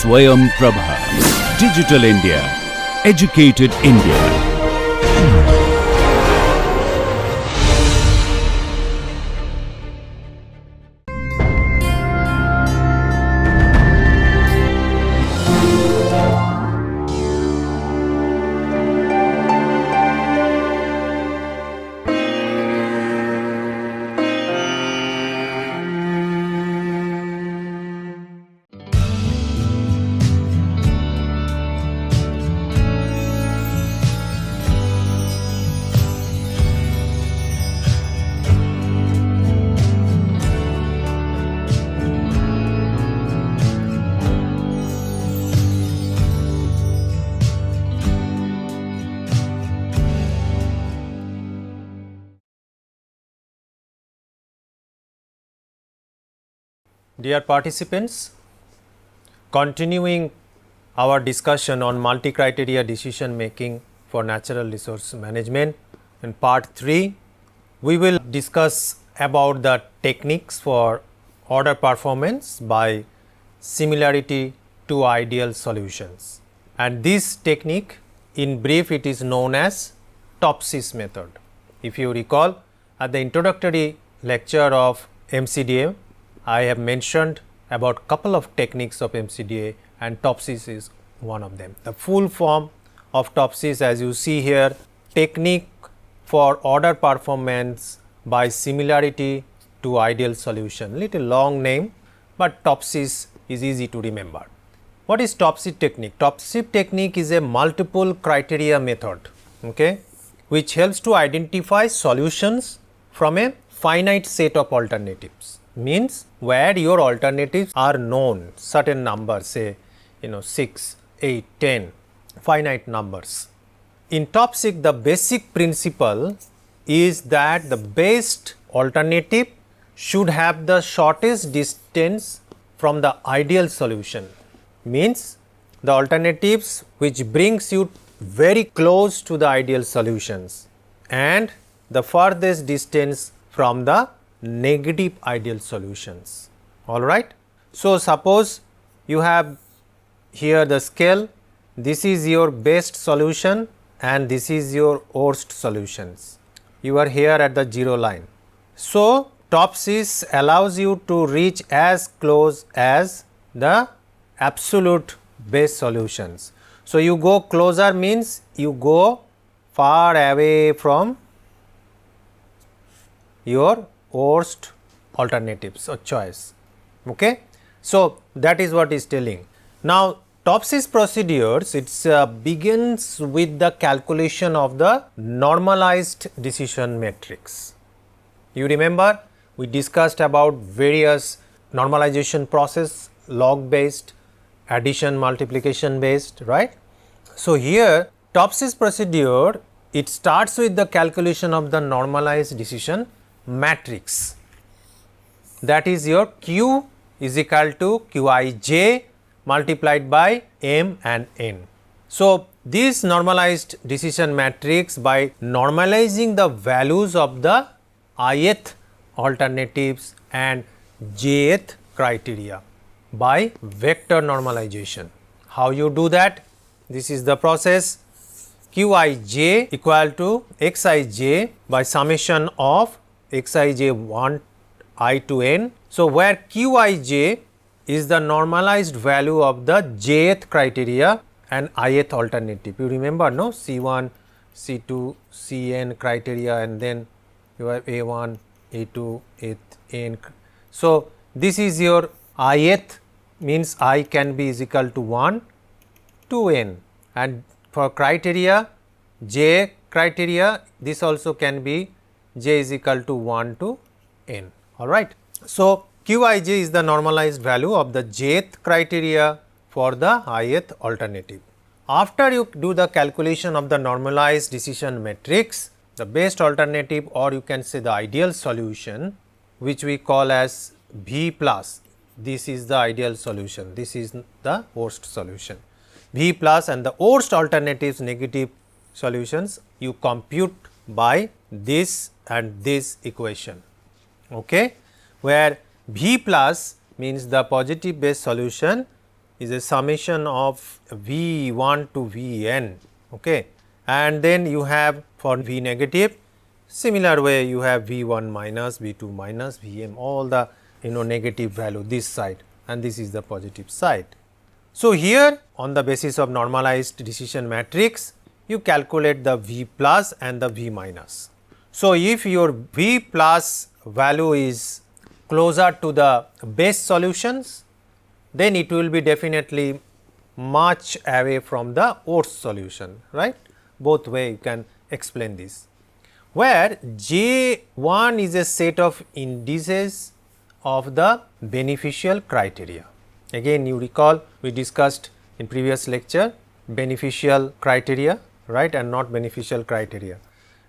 Swayam Prabha. Digital India. Educated India. Dear participants, continuing our discussion on multi-criteria decision making for natural resource management in part 3, we will discuss about the techniques for order performance by similarity to ideal solutions. And this technique, in brief, it is known as Topsys method. If you recall, at the introductory lecture of MCDM, I have mentioned about couple of techniques of MCDA and Topsys is one of them. The full form of Topsys, as you see here, technique for order performance by similarity to ideal solution. Little long name, but Topsys is easy to remember. What is Topsys technique? Topsys technique is a multiple criteria method, okay, which helps to identify solutions from a finite set of alternatives. Means where your alternatives are known, certain numbers, say 6, 8, 10, finite numbers. In Topsys, the basic principle is that the best alternative should have the shortest distance from the ideal solution. Means the alternatives which brings you very close to the ideal solutions and the furthest distance from the negative ideal solutions. All right. So, suppose you have here the scale, this is your best solution and this is your worst solutions. You are here at the 0 line. So, Topsys allows you to reach as close as the absolute best solutions. So, you go closer means you go far away from your worst alternatives or choice. Okay. So, that is what is telling. Now, Topsys procedures, it begins with the calculation of the normalized decision matrix. You remember we discussed about various normalization process, log based, addition, multiplication based, right. So, here Topsys procedure, it starts with the calculation of the normalized decision matrix, that is your Q is equal to Qij multiplied by M and N. So, this normalized decision matrix, by normalizing the values of the ith alternatives and jth criteria by vector normalization. How you do that? This is the process. Qij equal to Xij by summation of Xij 1 I to n. So, where Qij is the normalized value of the jth criteria and ith alternative. You remember, no, C1, C2, Cn criteria and then you have A1, A2, An. So, this is your ith, means I can be is equal to 1 to n, and for criteria j criteria, this also can be j is equal to 1 to n. All right. So, Qij is the normalized value of the jth criteria for the ith alternative. After you do the calculation of the normalized decision matrix, the best alternative, or you can say the ideal solution, which we call as V plus, this is the ideal solution, this is the worst solution. V plus and the worst alternatives negative solutions you compute by this and this equation, okay, where V plus means the positive base solution is a summation of V1 to Vn, okay. And then you have for V negative, similar way you have V1 minus, V2 minus, Vm, all the negative value this side, and this is the positive side. So, here on the basis of normalized decision matrix, you calculate the V plus and the V minus. So, if your V plus value is closer to the base solutions, then it will be definitely much away from the worst solution, right. Both way you can explain this, where J1 is a set of indices of the beneficial criteria. Again you recall we discussed in previous lecture beneficial criteria, right, and not beneficial criteria.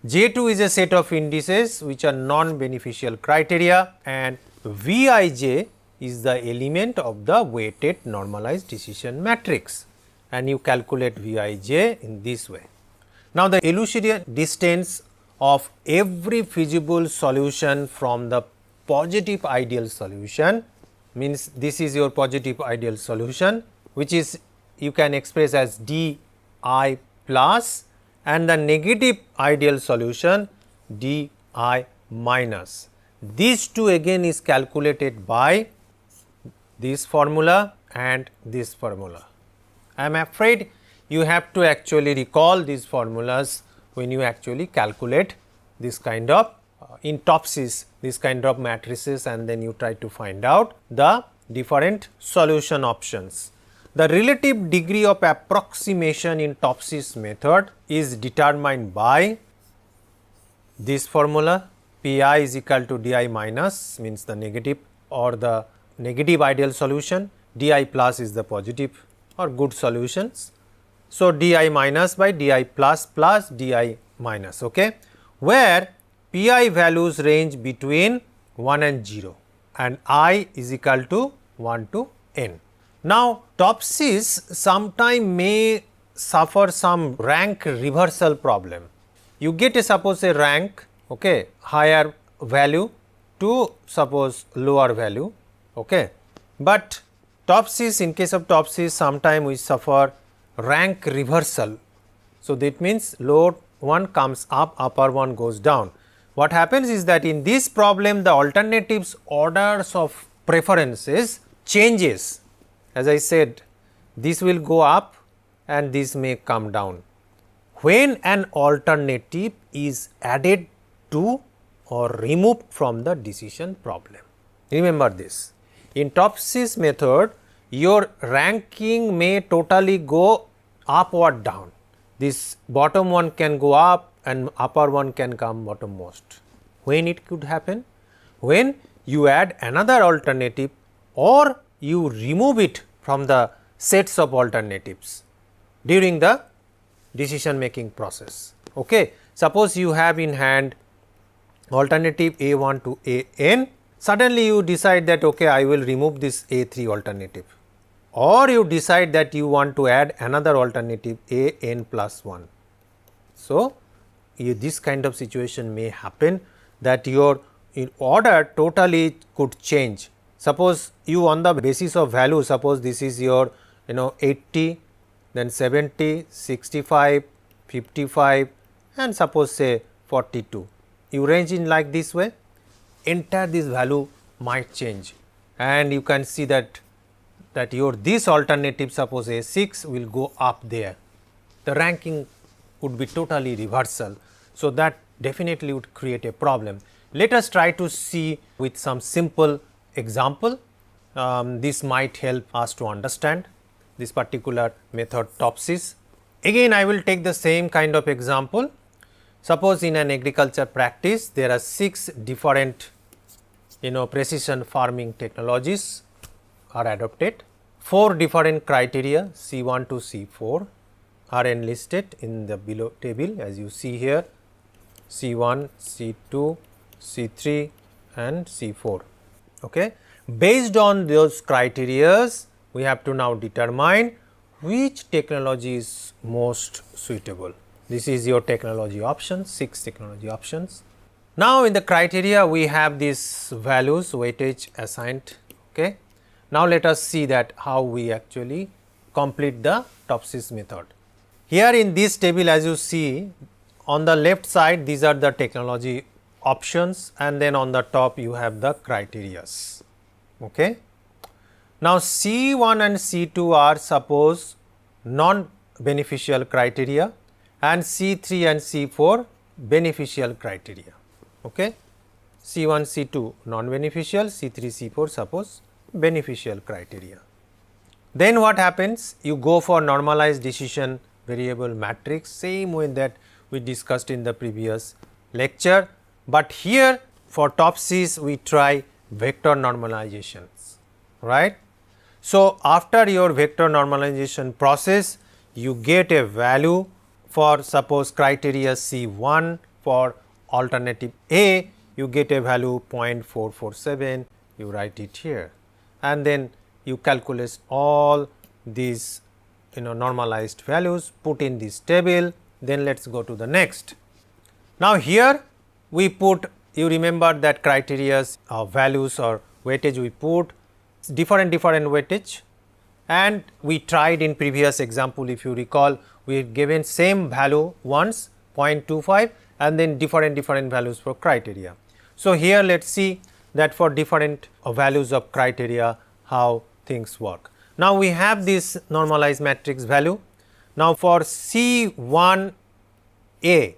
J2 is a set of indices which are non-beneficial criteria, and Vij is the element of the weighted normalized decision matrix, and you calculate Vij in this way. Now, the illusory distance of every feasible solution from the positive ideal solution means this is your positive ideal solution, which is you can express as d I plus, and the negative ideal solution d I minus. These two again is calculated by this formula and this formula. I am afraid you have to actually recall these formulas when you actually calculate this kind of in TOPSIS, this kind of matrices, and then you try to find out the different solution options. The relative degree of approximation in TOPSIS method is determined by this formula, Pi is equal to di minus, means the negative or the negative ideal solution, di plus is the positive or good solutions. So, di minus by di plus plus di minus, okay, where Pi values range between 1 and 0 and I is equal to 1 to n. Now, TOPSIS sometime may suffer some rank reversal problem. You get a suppose a rank, okay, higher value to suppose lower value, okay, but TOPSIS, in case of TOPSIS, sometime we suffer rank reversal. So, that means lower one comes up, upper one goes down. What happens is that in this problem the alternatives orders of preferences changes. As I said, this will go up and this may come down when an alternative is added to or removed from the decision problem. Remember this, in TOPSIS method your ranking may totally go up or down. This bottom one can go up and upper one can come bottommost. When it could happen? When you add another alternative or you remove it from the sets of alternatives during the decision making process. Okay. Suppose you have in hand alternative A1 to AN, suddenly you decide that okay, I will remove this A3 alternative, or you decide that you want to add another alternative AN plus 1. So, this kind of situation may happen that your order totally could change. Suppose you on the basis of value, suppose this is your 80, then 70, 65, 55 and suppose say 42. You range in like this way, entire this value might change, and you can see that your this alternative suppose A6 will go up there. The ranking would be totally reversal. So, that definitely would create a problem. Let us try to see with some simple example. This might help us to understand this particular method TOPSIS. Again I will take the same kind of example. Suppose in an agriculture practice there are 6 different precision farming technologies are adopted. 4 different criteria C1 to C4 are enlisted in the below table, as you see here, C1, C2, C3 and C4. Okay. Based on those criterias, we have to now determine which technology is most suitable. This is your technology options, 6 technology options. Now, in the criteria we have these values weightage assigned, okay, Now, let us see that how we actually complete the Topsys method. Here in this table, as you see, on the left side these are the technology options, and then on the top you have the criterias. Okay. Now, C1 and C2 are suppose non beneficial criteria, and C3 and C4 beneficial criteria. Okay. C1, C2 non beneficial, C3, C4 suppose beneficial criteria. Then what happens? You go for normalized decision variable matrix, same way that we discussed in the previous lecture, but here for Topsys we try vector normalizations, right. So, after your vector normalization process, you get a value for suppose criteria C1 for alternative A, you get a value 0.447, you write it here, and then you calculate all these normalized values, put in this table. Then let us go to the next. Now, here we put, you remember that criteria values or weightage we put different weightage, and we tried in previous example, if you recall, we had given same value once 0.25 and then different values for criteria. So, here let us see that for different values of criteria how things work. Now, we have this normalized matrix value. Now, for C1 A,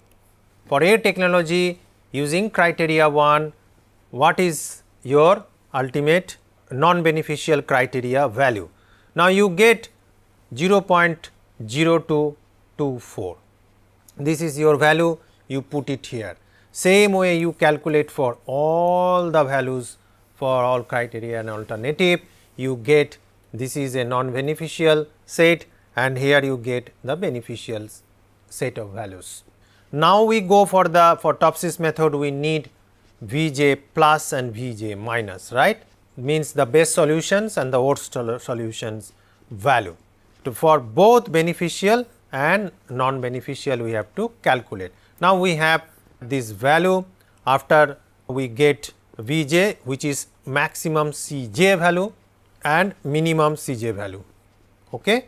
for A technology using criteria 1, what is your ultimate non beneficial criteria value? Now, you get 0.0224, this is your value, you put it here. Same way you calculate for all the values for all criteria and alternative, you get this is a non beneficial set, and here you get the beneficial set of values. Now, we go for the Topsys method, we need Vj plus and Vj minus, right, means the best solutions and the worst solutions value. For both beneficial and non beneficial we have to calculate. Now, we have this value, after we get Vj, which is maximum Cj value and minimum Cj value. Okay.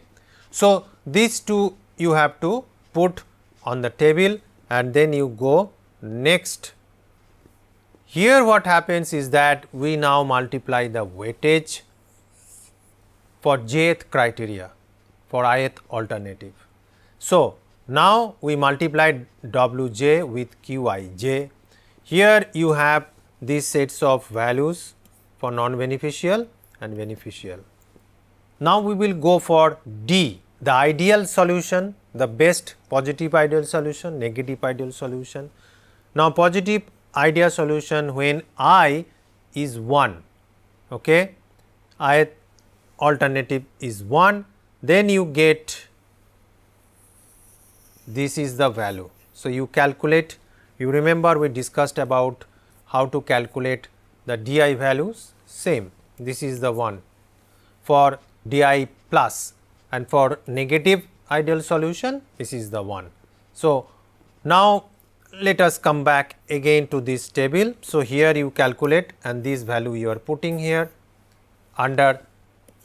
So, these two you have to put on the table, and then you go next. Here what happens is that we now multiply the weightage for jth criteria for ith alternative. So, now we multiplied Wj with Qij. Here you have these sets of values for non beneficial and beneficial. Now, we will go for D, the ideal solution, the best positive ideal solution, negative ideal solution. Now, positive ideal solution when I is 1, okay, ith alternative is 1, then you get this is the value. So, you calculate, you remember we discussed about how to calculate the Di values, same, this is the one for Di plus, and for negative ideal solution this is the one. So, now let us come back again to this table. So, here you calculate, and this value you are putting here under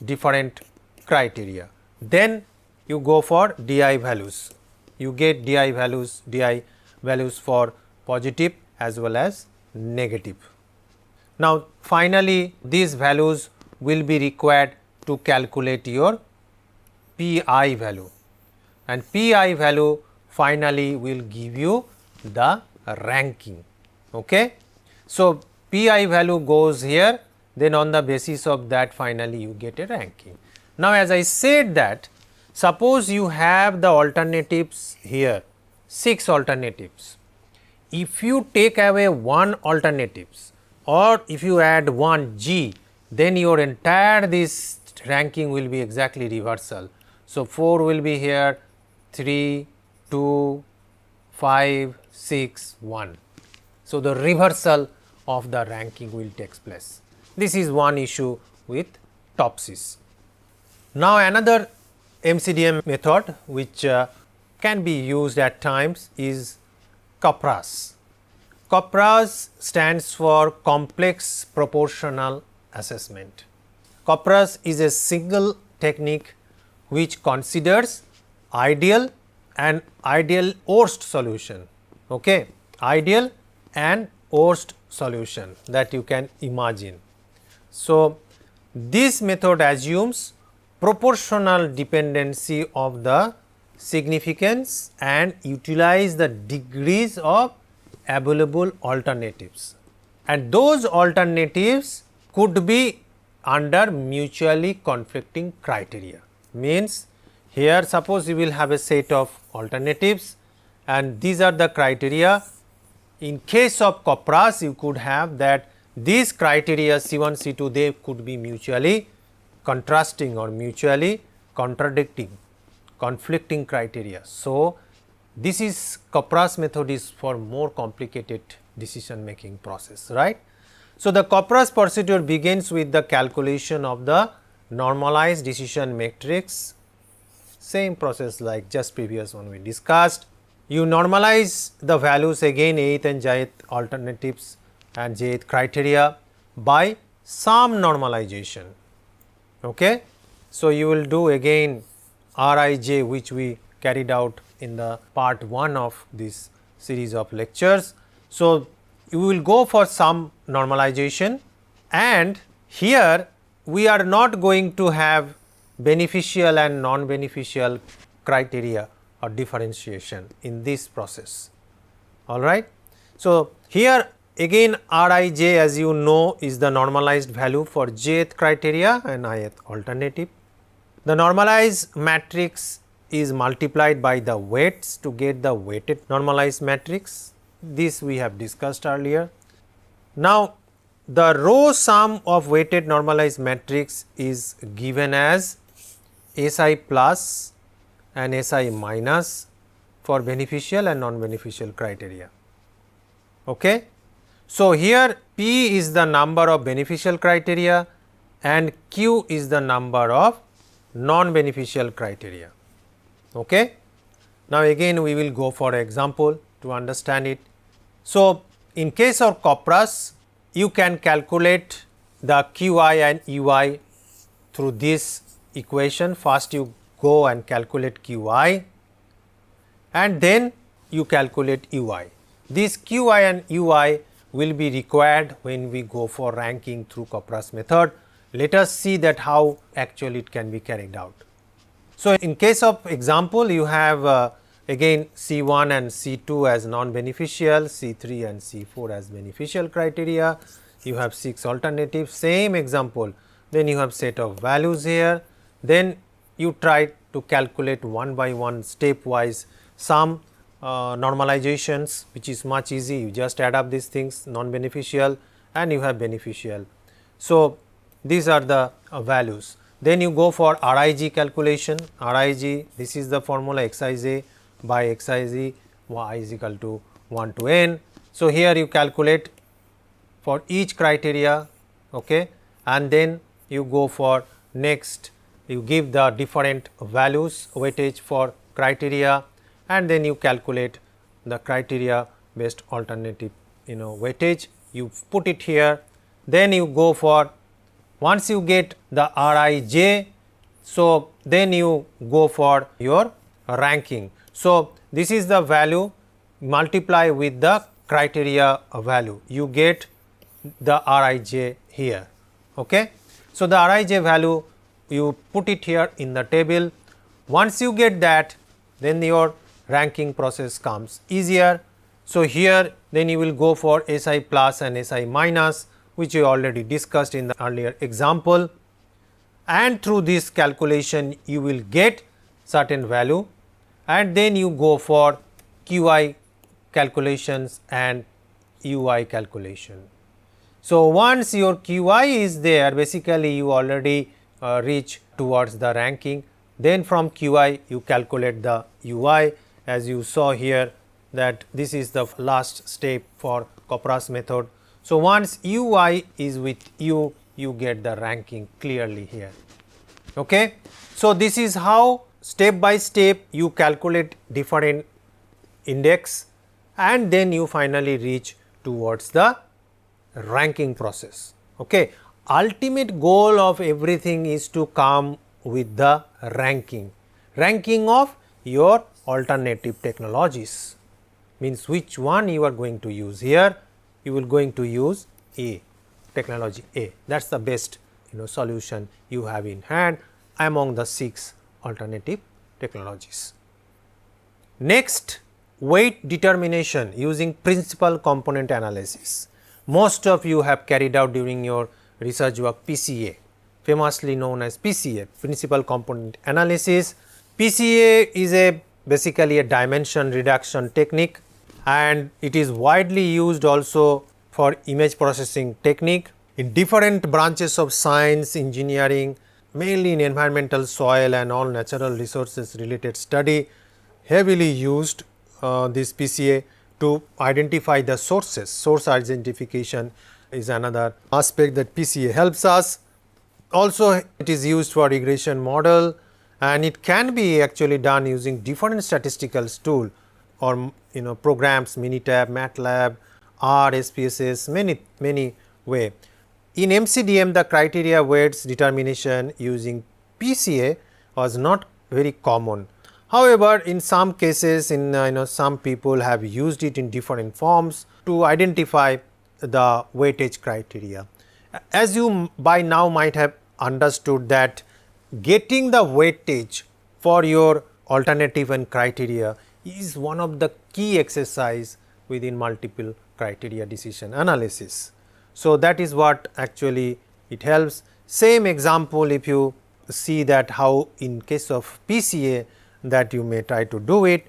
different criteria. Then you go for Di values, you get Di values for positive as well as negative. Now, finally, these values will be required to calculate your Pi value, and Pi value finally will give you the ranking. Okay. So, Pi value goes here, then on the basis of that finally you get a ranking. Now, as I said that, suppose you have the alternatives here, 6 alternatives. If you take away one alternatives or if you add one G, then your entire this ranking will be exactly reversal. So, 4 will be here, 3, 2, 5, 6, 1. So, the reversal of the ranking will take place. This is one issue with Topsys. Now, another MCDM method which can be used at times is COPRAS. COPRAS stands for complex proportional assessment. Kopras is a single technique which considers ideal and ideal worst solution, okay, ideal and worst solution that you can imagine. So, this method assumes proportional dependency of the significance and utilize the degrees of available alternatives, and those alternatives could be under mutually conflicting criteria. Means here suppose you will have a set of alternatives and these are the criteria. In case of Kopras you could have that these criteria C1, C2 they could be mutually contrasting or mutually contradicting, conflicting criteria. So, this is Kopras method is for more complicated decision making process, right. So, the Kopras procedure begins with the calculation of the normalized decision matrix, same process like just previous one we discussed. You normalize the values again ith and jth alternatives and jth criteria by some normalization. Okay. So, you will do again Rij which we carried out in the part 1 of this series of lectures. So, you will go for some normalization, and here we are not going to have beneficial and non-beneficial criteria or differentiation in this process, all right. So, here again Rij as you know is the normalized value for jth criteria and ith alternative. The normalized matrix is multiplied by the weights to get the weighted normalized matrix. This we have discussed earlier. Now, the row sum of weighted normalized matrix is given as Si plus and Si minus for beneficial and non-beneficial criteria. Okay. So, here P is the number of beneficial criteria and Q is the number of non-beneficial criteria. Okay. Now, again we will go for example to understand it. So, in case of Kopras you can calculate the Qi and Ui through this equation. First you go and calculate Qi and then you calculate Ui. This Qi and Ui will be required when we go for ranking through Kopras method. Let us see that how actually it can be carried out. So, in case of example you have again C1 and C2 as non-beneficial, C3 and C4 as beneficial criteria, you have 6 alternatives, same example, then you have set of values here, then you try to calculate one by one stepwise some normalizations which is much easy, you just add up these things non-beneficial and you have beneficial. So, these are the values. Then you go for Rij calculation, Rij this is the formula Xij by Xij y is equal to 1 to n. So, here you calculate for each criteria, okay, and then you go for next, you give the different values weightage for criteria and then you calculate the criteria based alternative weightage, you put it here, then you go for once you get the Rij, so then you go for your ranking. So, this is the value multiply with the criteria value, you get the Rij here. Okay. So, the Rij value you put it here in the table. Once you get that, then your ranking process comes easier. So, here then you will go for Si plus and Si minus, which we already discussed in the earlier example, and through this calculation you will get certain value and then you go for Qi calculations and Ui calculation. So, once your Qi is there, basically you already reach towards the ranking, then from Qi you calculate the Ui, as you saw here that this is the last step for Kopras method. So, once Ui is with you, you get the ranking clearly here. Okay. So, this is how step by step you calculate different index and then you finally reach towards the ranking process. Okay. ultimate goal of everything is to come with the ranking of your alternative technologies, means which one you are going to use. Here you will going to use A, technology A, that is the best solution you have in hand among the 6 alternative technologies. Next, weight determination using principal component analysis. Most of you have carried out during your research work PCA, famously known as PCA, principal component analysis. PCA is basically a dimension reduction technique, and it is widely used also for image processing technique in different branches of science, engineering, mainly in environmental, soil and all natural resources related study, heavily used this PCA to identify the sources. Source identification is another aspect that PCA helps us. Also it is used for regression model, and it can be actually done using different statistical tool or programs, Minitab, MATLAB, R, SPSS, many way. In MCDM, the criteria weights determination using PCA was not very common. However, in some cases, in some people have used it in different forms to identify the weightage criteria. As you by now might have understood that getting the weightage for your alternative and criteria is one of the key exercise within multiple criteria decision analysis. So, that is what actually it helps. Same example, if you see that how in case of PCA that you may try to do it.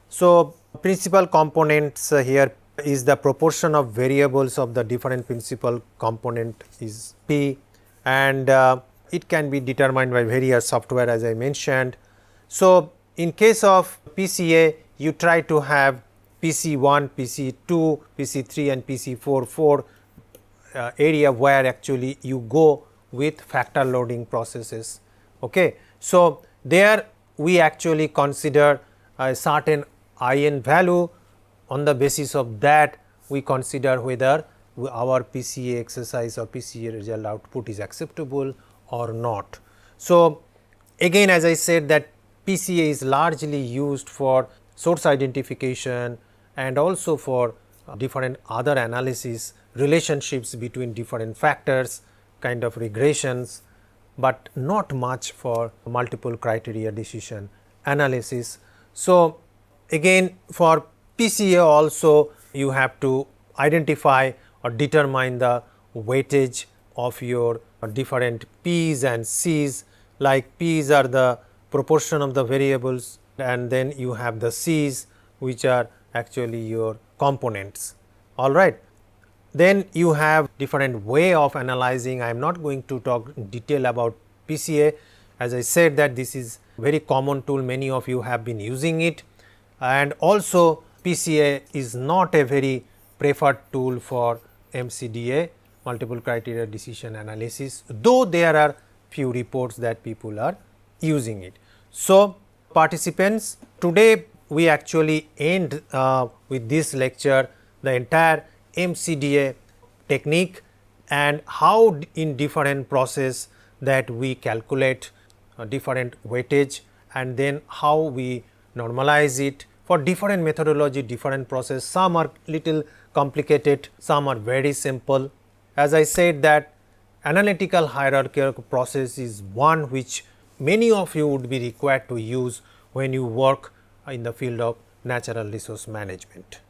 So, principal components here is the proportion of variables of the different principal component is P, and it can be determined by various software as I mentioned. So, in case of PCA you try to have PC1, PC2, PC3 and PC4 area where actually you go with factor loading processes. Okay. So, there we actually consider a certain IN value. On the basis of that we consider whether our PCA exercise or PCA result output is acceptable or not. So, again as I said that PCA is largely used for source identification and also for different other analysis, relationships between different factors, kind of regressions, but not much for multiple criteria decision analysis. So, again for PCA also you have to identify or determine the weightage of your different P's and C's, like P's are the proportion of the variables and then you have the C's which are actually your components. All right. Then you have different way of analyzing. I am not going to talk in detail about PCA. As I said that this is very common tool, many of you have been using it, and also PCA is not a very preferred tool for MCDA, multiple criteria decision analysis, though there are few reports that people are using it. So, participants, today we actually end with this lecture the entire MCDA technique and how in different process that we calculate different weightage, and then how we normalize it for different methodology, different process. Some are little complicated, some are very simple. As I said that analytical hierarchical process is one which many of you would be required to use when you work in the field of natural resource management.